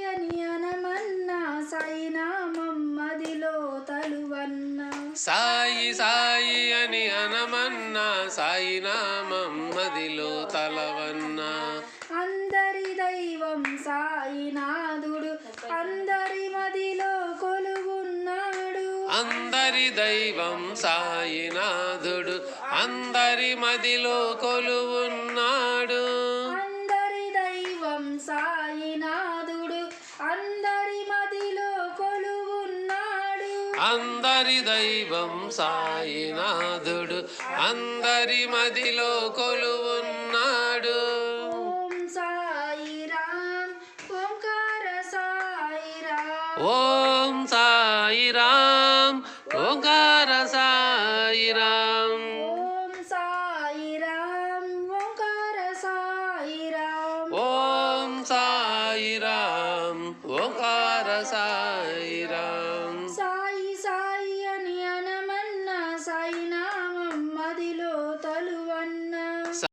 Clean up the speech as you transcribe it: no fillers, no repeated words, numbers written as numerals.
అని అనమన్నా సాయినామం మదిలో తలువన్నా. సాయి సాయి అని అనమన్నా సాయినామం మదిలో తలవన్నా. అందరి దైవం సాయినాథుడు అందరి మదిలో కొలువున్నాడు. అందరి దైవం సాయినాథుడు అందరి మదిలో కొలువున్నాడు. అందరి దైవం సాయినాథుడు అందరి మదిలో కొలువున్నాడు. అందరి దైవం సాయినాథుడు అందరి మదిలో కొలువున్నాడు. ఓం సాయిరాం ఓంకార సాయిరాం. ఓం సాయిరాం ఓంకార సాయిరాం. ఓం సాయిరాం ఓంకార సాయిరాం. ఓం సాయిరాం ఓంకార సాయిరాం. సాయి సాయి అని అనమన్నా సాయినామం మదిలో